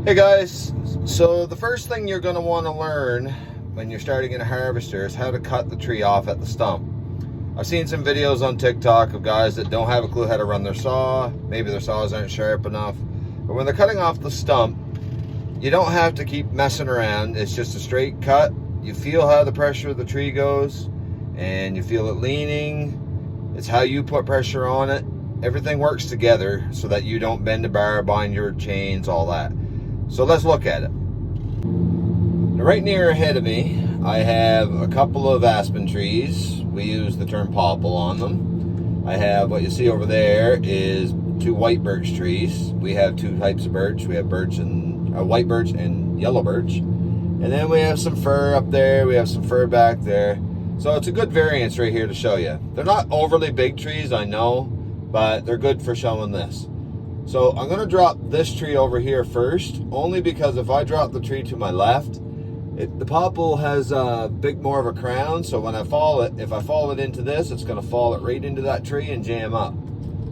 Hey guys, so the first thing you're going to want to learn when you're starting in a harvester is how to cut the tree off at the stump. I've seen some videos on TikTok of guys that don't have a clue how to run their saw. Maybe their saws aren't sharp enough. But when they're cutting off the stump, you don't have to keep messing around. It's just a straight cut. You feel how the pressure of the tree goes and you feel it leaning. It's how you put pressure on it. Everything works together so that you don't bend a bar, bind your chains, all that. So let's look at it. Now, right near ahead of me, I have a couple of aspen trees. We use the term popple on them. I have what you see over there is two white birch trees. We have two types of birch. We have birch and white birch and yellow birch. And then we have some fir up there. We have some fir back there. So it's a good variance right here to show you. They're not overly big trees, I know, but they're good for showing this. So I'm going to drop this tree over here first, only because if I drop the tree to my left, the popple has a big more of a crown, so when I fall it, if I fall it into this, it's going to fall it right into that tree and jam up.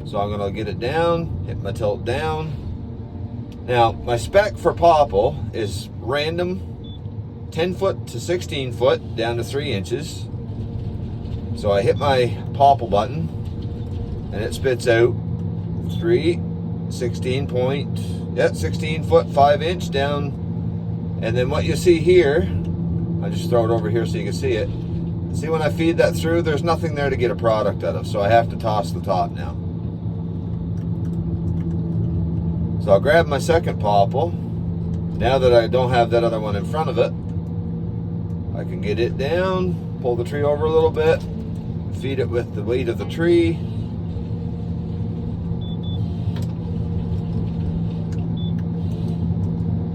So I'm going to get it down, hit my tilt down. Now, my spec for popple is random 10 foot to 16 foot down to 3 inches. So I hit my popple button and it spits out 16 foot 5 inch down. And then what you see here, I'll just throw it over here so you can see it. See, when I feed that through, there's nothing there to get a product out of, so I have to toss the top now. So I'll grab my second popple. Now that I don't have that other one in front of it, I can get it down, pull the tree over a little bit, feed it with the weight of the tree.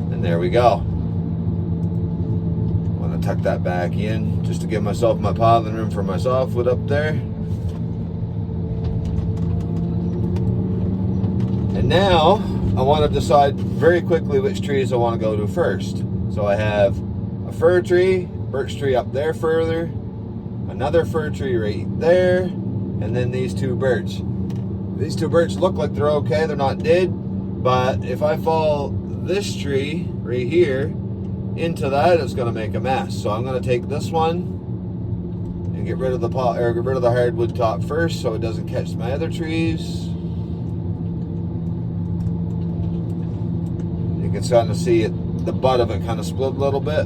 And there we go. I'm going to tuck that back in just to give myself my piling room for my softwood up there. And now I want to decide very quickly which trees I want to go to first. So I have a fir tree, birch tree up there further, another fir tree right there, and then these two birch. These two birch look like they're okay, they're not dead, but if I fall this tree right here into that, it's going to make a mess. So I'm going to take this one and get rid of the hardwood top first so it doesn't catch my other trees. You can start to see it, the butt of it kind of split a little bit.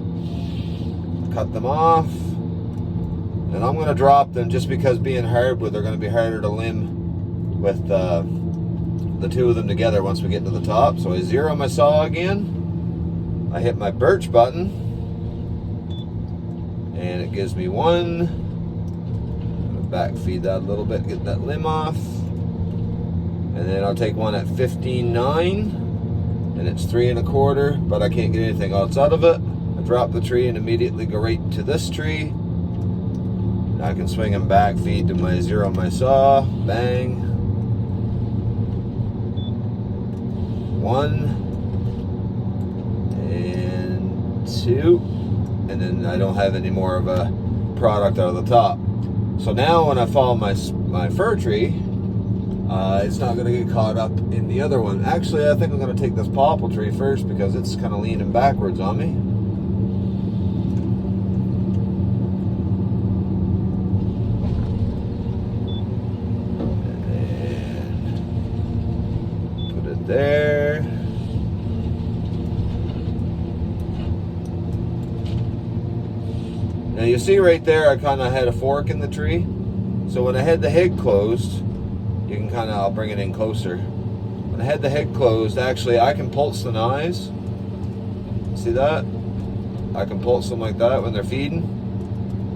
Cut them off. And I'm going to drop them just because being hardwood, they're going to be harder to limb with the two of them together once we get to the top. So I zero my saw again. I hit my birch button. And it gives me one. I'm going to back feed that a little bit, get that limb off. And then I'll take one at 15.9. And it's 3 1/4, but I can't get anything else out of it. I drop the tree and immediately go right to this tree. I can swing them back, feed to my my saw, bang. 1 and 2, and then I don't have any more of a product out of the top. So now when I follow my fir tree, it's not going to get caught up in the other one. Actually, I think I'm going to take this popple tree first because it's kind of leaning backwards on me. There. Now you see right there I kind of had a fork in the tree. So when I had the head closed, you can kind of, I'll bring it in closer. When I had the head closed, actually I can pulse the knives. See that? I can pulse them like that when they're feeding.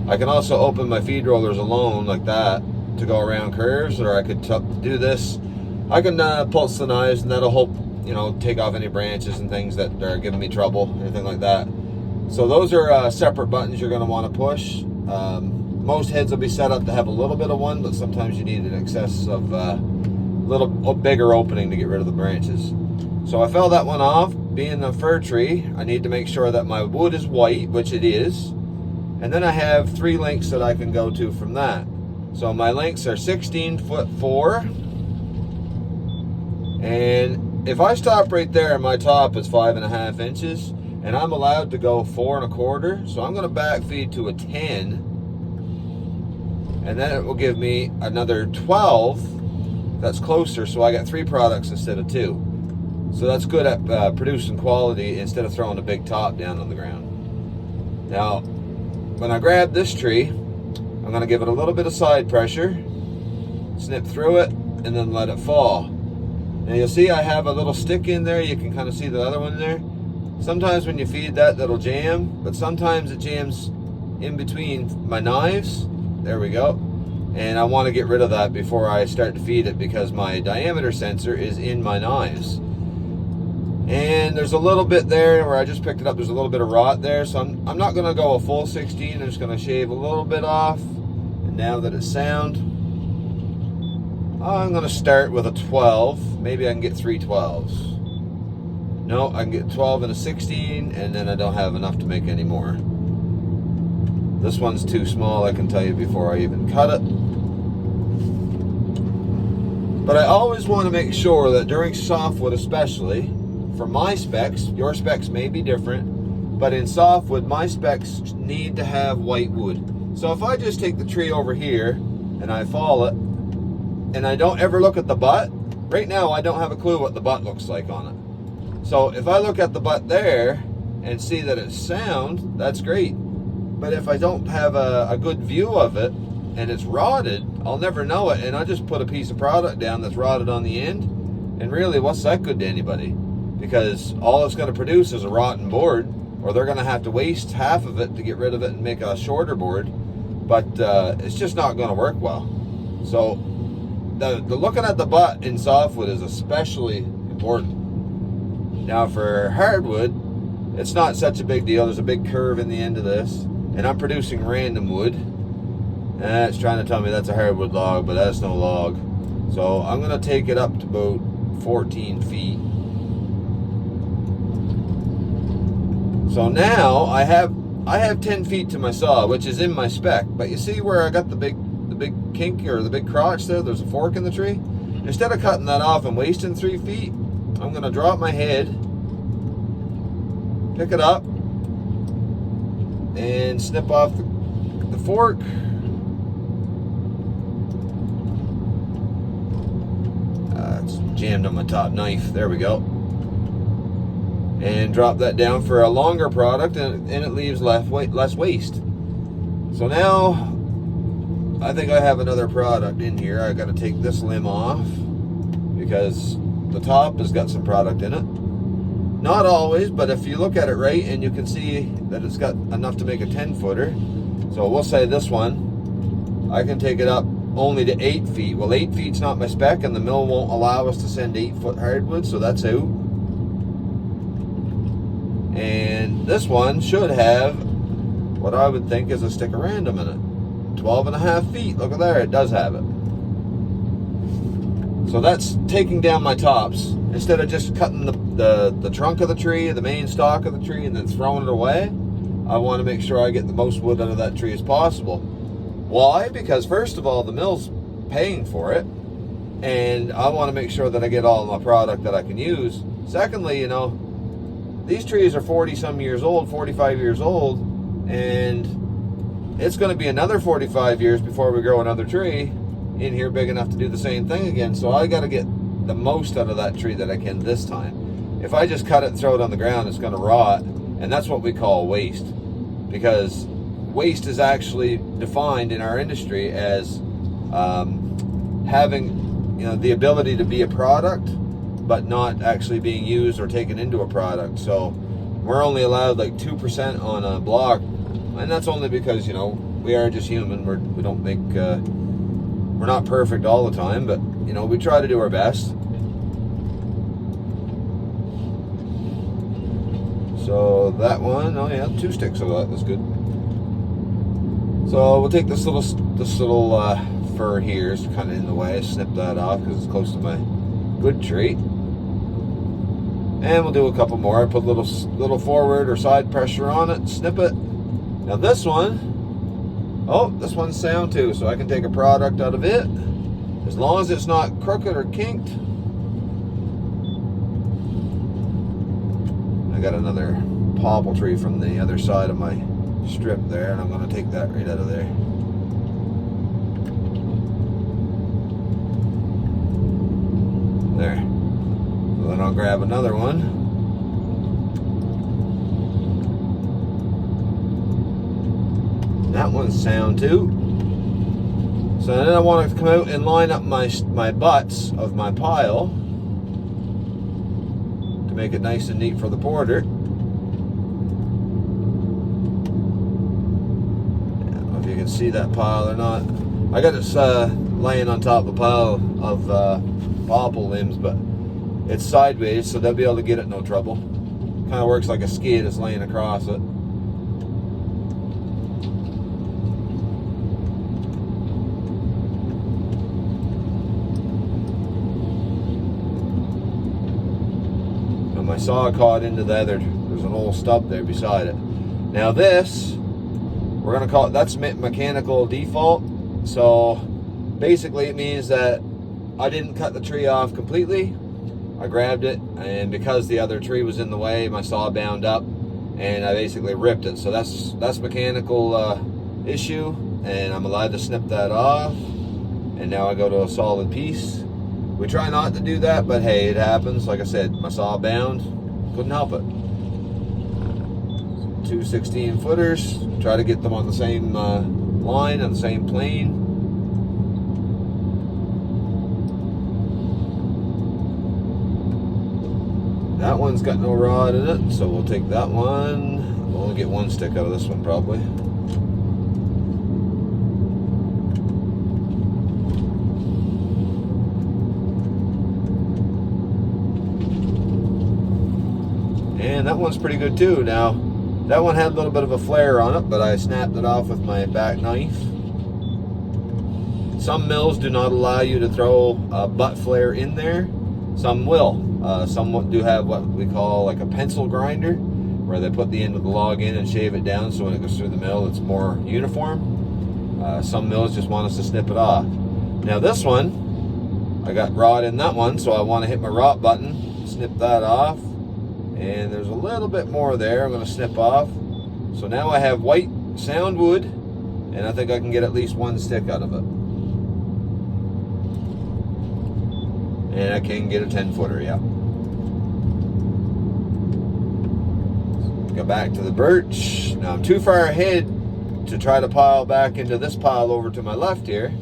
I can also open my feed rollers alone like that to go around curves, or I could do this. I can pulse the knives and that'll help, take off any branches and things that are giving me trouble, anything like that. So those are separate buttons you're going to want to push. Most heads will be set up to have a little bit of one, but sometimes you need an excess of a bigger opening to get rid of the branches. So I fell that one off. Being a fir tree, I need to make sure that my wood is white, which it is. And then I have 3 lengths that I can go to from that. So my lengths are 16 foot 4. And if I stop right there and my top is 5.5 inches, and I'm allowed to go 4 1/4, so I'm going to backfeed to a 10, and then it will give me another 12. That's closer, so I got 3 products instead of 2. So that's good at producing quality instead of throwing a big top down on the ground. Now, when I grab this tree, I'm going to give it a little bit of side pressure, snip through it, and then let it fall. Now you'll see I have a little stick in there. You can kind of see the other one there. Sometimes when you feed that, that'll jam, but sometimes it jams in between my knives. There we go. And I want to get rid of that before I start to feed it, because my diameter sensor is in my knives. And there's a little bit there where I just picked it up. There's a little bit of rot there, so I'm not going to go a full 16. I'm just going to shave a little bit off. And now that it's sound, I'm going to start with a 12. Maybe I can get 3 12s. No, I can get 12 and a 16, and then I don't have enough to make any more. This one's too small, I can tell you before I even cut it. But I always want to make sure that during softwood, especially, for my specs, your specs may be different, but in softwood, my specs need to have white wood. So if I just take the tree over here, and I fall it, and I don't ever look at the butt, right now I don't have a clue what the butt looks like on it. So if I look at the butt there and see that it's sound, that's great. But if I don't have a good view of it and it's rotted, I'll never know it. And I just put a piece of product down that's rotted on the end. And really, what's that good to anybody? Because all it's going to produce is a rotten board, or they're going to have to waste half of it to get rid of it and make a shorter board. But it's just not going to work well. So the looking at the butt in softwood is especially important. Now for hardwood, it's not such a big deal. There's a big curve in the end of this, and I'm producing random wood. And it's trying to tell me that's a hardwood log, but that's no log. So I'm going to take it up to about 14 feet. So now I have 10 feet to my saw, which is in my spec. But you see where I got the big kink or the big crotch there? There's a fork in the tree. Instead of cutting that off and wasting 3 feet, I'm going to drop my head, pick it up, and snip off the fork. It's jammed on my top knife. There we go. And drop that down for a longer product, and it leaves less waste. So now I think I have another product in here. I got to take this limb off because the top has got some product in it. Not always, but if you look at it right, and you can see that it's got enough to make a 10-footer. So we'll say this one, I can take it up only to 8 feet. Well, 8 feet's not my spec, and the mill won't allow us to send 8-foot hardwood, so that's out. And this one should have what I would think is a stick of random in it. 12.5 feet. Look at there, it does have it. So that's taking down my tops. Instead of just cutting the trunk of the tree, the main stalk of the tree, and then throwing it away, I want to make sure I get the most wood out of that tree as possible. Why? Because first of all, the mill's paying for it, and I want to make sure that I get all of my product that I can use. Secondly, you know, these trees are 40-some years old, 45 years old, and it's going to be another 45 years before we grow another tree in here big enough to do the same thing again. So I got to get the most out of that tree that I can this time. If I just cut it and throw it on the ground, it's going to rot, and that's what we call waste. Because waste is actually defined in our industry as having, you know, the ability to be a product, but not actually being used or taken into a product. So we're only allowed like 2% on a block, and that's only because, you know, we are just human. We don't make we're not perfect all the time, but you know, we try to do our best. So that one, oh yeah, 2 sticks of that. That's good. So we'll take this little fir here is kind of in the way. Snip that off because it's close to my good tree. And we'll do a couple more. I put a little forward or side pressure on it, snip it. Now this one, oh, this one's sound too, so I can take a product out of it. As long as it's not crooked or kinked, got another popple tree from the other side of my strip there, and I'm going to take that right out of there. There. So then I'll grab another one. That one's sound too. So then I want to come out and line up my butts of my pile to make it nice and neat for the porter. I don't know if you can see that pile or not. I got this laying on top of a pile of popple limbs, but it's sideways, so they'll be able to get it no trouble. Kind of works like a skid that's laying across it. My saw caught into the other, there's an old stub there beside it. Now this, we're going to call it, that's mechanical default. So basically it means that I didn't cut the tree off completely. I grabbed it, and because the other tree was in the way, my saw bound up, and I basically ripped it. So that's mechanical issue, and I'm allowed to snip that off. And now I go to a solid piece. We try not to do that, but hey, it happens. Like I said, my saw bound, couldn't help it. 2 16-footers, try to get them on the same line, on the same plane. That one's got no rod in it, so we'll take that one. We'll only get one stick out of this one probably. And that one's pretty good too. Now, that one had a little bit of a flare on it, but I snapped it off with my back knife. Some mills do not allow you to throw a butt flare in there. Some will. Some do have what we call like a pencil grinder, where they put the end of the log in and shave it down so when it goes through the mill it's more uniform. Some mills just want us to snip it off. Now this one, I got rod in that one, so I want to hit my rot button, snip that off. And there's a little bit more there I'm going to snip off. So now I have white sound wood, and I think I can get at least one stick out of it. And I can get a 10-footer, yeah. Go back to the birch. Now I'm too far ahead to try to pile back into this pile over to my left here.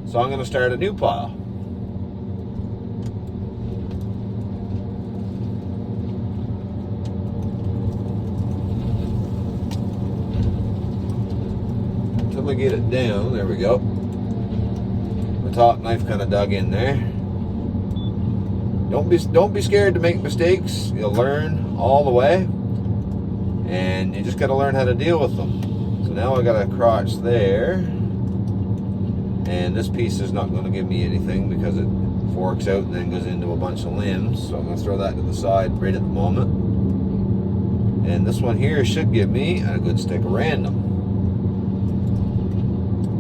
So I'm going to start a new pile. Until I get it down, there we go. The top knife kind of dug in there. Don't be scared to make mistakes. You'll learn all the way, and you just got to learn how to deal with them. So now I got a crotch there, and this piece is not going to give me anything because it forks out and then goes into a bunch of limbs. So I'm going to throw that to the side right at the moment. And this one here should give me a good stick of random.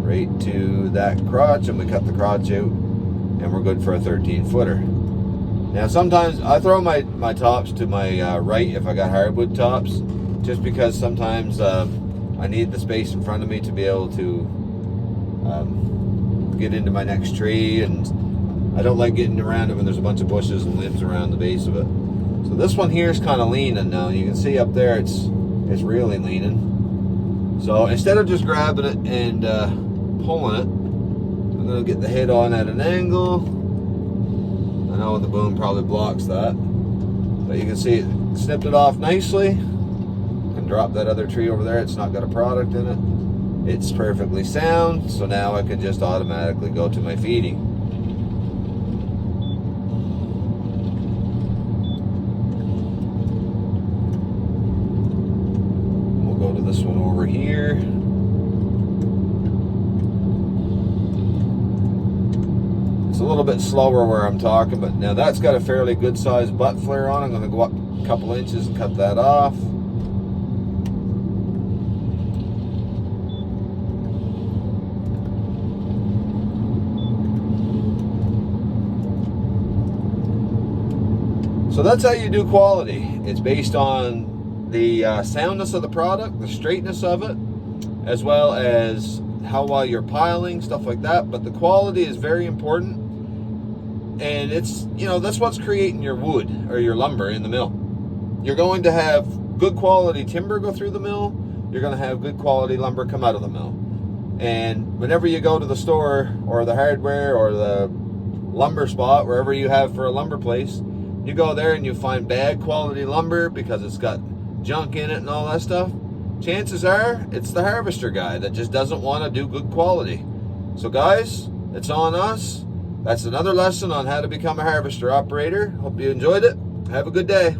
Right to that crotch, and we cut the crotch out, and we're good for a 13-footer. Now sometimes I throw my tops to my right if I got hardwood tops, just because sometimes I need the space in front of me to be able to get into my next tree, and I don't like getting around it when there's a bunch of bushes and limbs around the base of it. So this one here is kind of leaning now. You can see up there it's really leaning. So instead of just grabbing it and pulling it, I'm going to get the head on at an angle. I know the boom probably blocks that, but you can see it snipped it off nicely. Can drop that other tree over there. It's not got a product in it. It's perfectly sound, so now I can just automatically go to my feeding. We'll go to this one over here. It's a little bit slower where I'm talking, but now that's got a fairly good sized butt flare on. I'm going to go up a couple inches and cut that off. So that's how you do quality. It's based on the soundness of the product, the straightness of it, as well as how well you're piling, stuff like that. But the quality is very important. And it's, you know, that's what's creating your wood or your lumber in the mill. You're going to have good quality timber go through the mill. You're going to have good quality lumber come out of the mill. And whenever you go to the store or the hardware or the lumber spot, wherever you have for a lumber place, you go there and you find bad quality lumber because it's got junk in it and all that stuff. Chances are it's the harvester guy that just doesn't want to do good quality. So guys, it's on us. That's another lesson on how to become a harvester operator. Hope you enjoyed it. Have a good day.